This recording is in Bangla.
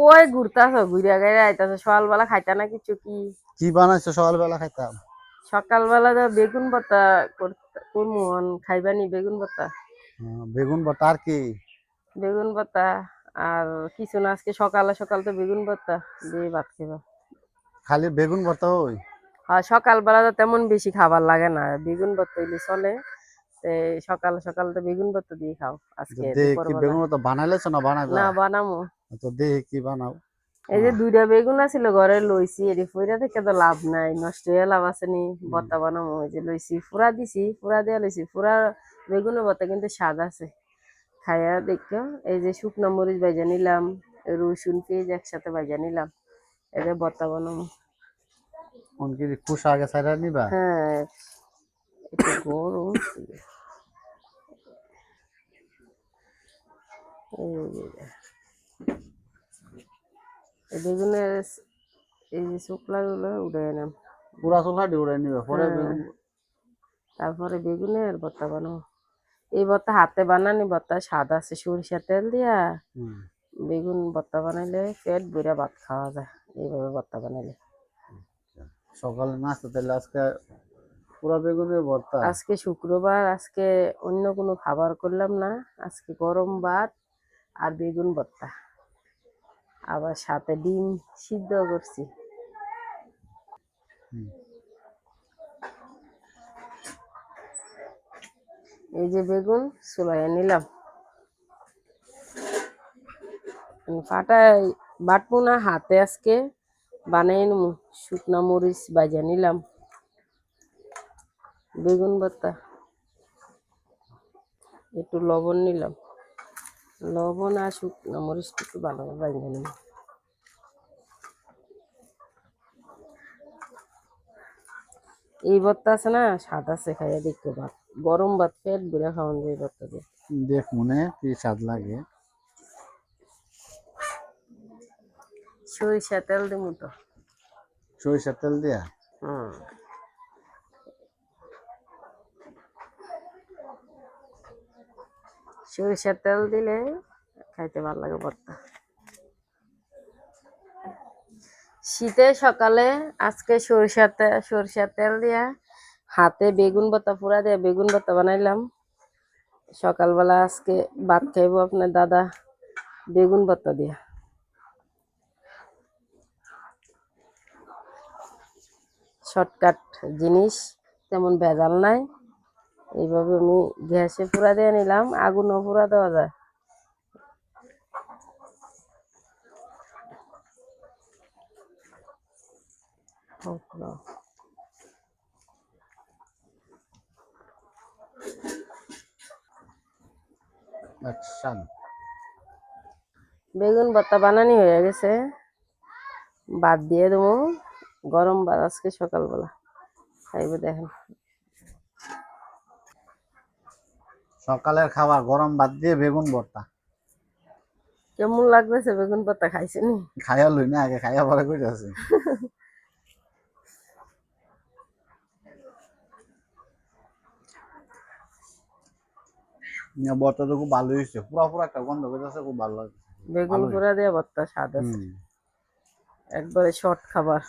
কই ঘুরতাছ ঘুরিয়া গাইয়া আইতাছ সকালবেলা খাইতা না কিছু কি কি বানাইছো সকালবেলা খাইতাম? সকালবেলা তো বেগুন ভর্তা করমু খাইবানি বেগুন ভর্তা বেগুন ভর্তা আর কি? বেগুন ভর্তা আর কিছু না আজকে সকালে সকাল তো বেগুন ভর্তা দিয়ে ভাত খাইবা খালি বেগুন ভর্তা হই? আর সকালবেলা তো তেমন বেশি খাবার লাগে না বেগুন ভর্তা হইলে চলে সকাল সকাল তো বেগুন ভর্তা দিয়ে খাও আজকে কি দুপুরবেলা বেগুন ভর্তা বানাইলেছো না বানাইবা? না বানামু তো দেখি কি বানাও। এই যে দুইটা বেগুন আছিল ঘরে লইছি এটি ফুরা থেকে তো লাভ নাই নষ্ট হয়ে লাভ আছে নি ভর্তা বানামু এই যে লইছি ফুরা দিছি ফুরা দিয়া লইছি ফুরা বেগুনের ভর্তা কিন্তু স্বাদ আছে খাইয়া দেখো এই যে শুকনো মরিচ ভাজা নিলাম রসুন পেঁয়াজ একসাথে ভাজা নিলাম এটা ভর্তা বানামু কোন কি কুসা আগে ছাইরা নিবা? হ্যাঁ একটু গরম এই বেগুনের এই যে শুকলা গুলো উঠে এলাম পুরা চুলা দিয়ে উড়াই নিবা পরে বেগুন। তারপরে বেগুনের ভর্তা বানাবো এই ভর্তা হাতে বানানি ভর্তা স্বাদ আছে সরিষা তেল দিয়া বেগুন ভর্তা বানাইলে পেট ভরে ভাত খাওয়া যায় এইভাবে ভর্তা বানাইলে সকালে নাস্তা তাহলে আজকে পুরা বেগুনের ভর্তা। আজকে শুক্রবার আজকে অন্য কোনো খাবার করলাম না আজকে গরম ভাত আর বেগুন ভর্তা আবার সাথে ডিম সিদ্ধ করছি এই যে বেগুন চুলাইয়া নিলাম ফাটাই বাটবো না হাতে আজকে বানাই নেবো শুকনা মরিচ ভাজা নিলাম বেগুন ভর্তা একটু লবণ নিলাম লবণ আর শুকনা মরিচ একটু ভালোভাবে ভাজা নিলাম এই ভর্তা আছে না স্বাদ আছে খাইয়া দেখতে ভাত গরম ভাত পেট ভরে খাওয়ান যায় ভর্তা দিয়ে দেখ মনে কি স্বাদ লাগে সরিষা তেল দিব তো সরিষার তেল দিয়া। সরিষার তেল দিলে খাইতে ভালো লাগে ভর্তা শীতে সকালে আজকে সরিষার তেল দিয়া হাতে বেগুন ভর্তা পুরা দিয়া বেগুন ভর্তা বানাইলাম সকালবেলা আজকে ভাত খাইবো আপনার দাদা বেগুন ভর্তা দিয়া শর্টকাট জিনিস তেমন ভেজাল নাই এইভাবে আমি গ্যাসে পুরা দিয়ে নিলাম আগুনও পুরা দেওয়া যায় বেগুন ভর্তা বানানি হয়ে গেছে ভাত দিয়ে দেবো গরম ভাত আজকে সকালবেলা খাইবে দেখেন সকালের খাবার গরম ভাত দিয়ে বেগুন ভর্তা কেমন লাগতেছে বেগুন ভর্তা খাইছেনি? খাইয়া লই না আগে খাইয়া পরে কইতাছি ভর্তা তো খুব ভালো হয়েছে পুরা পুরা একটা গন্ধ বেরোচ্ছে খুব ভালো লাগে বেগুন পুরা দিয়ে ভর্তা স্বাদ আছে একবারে শর্ট খাবার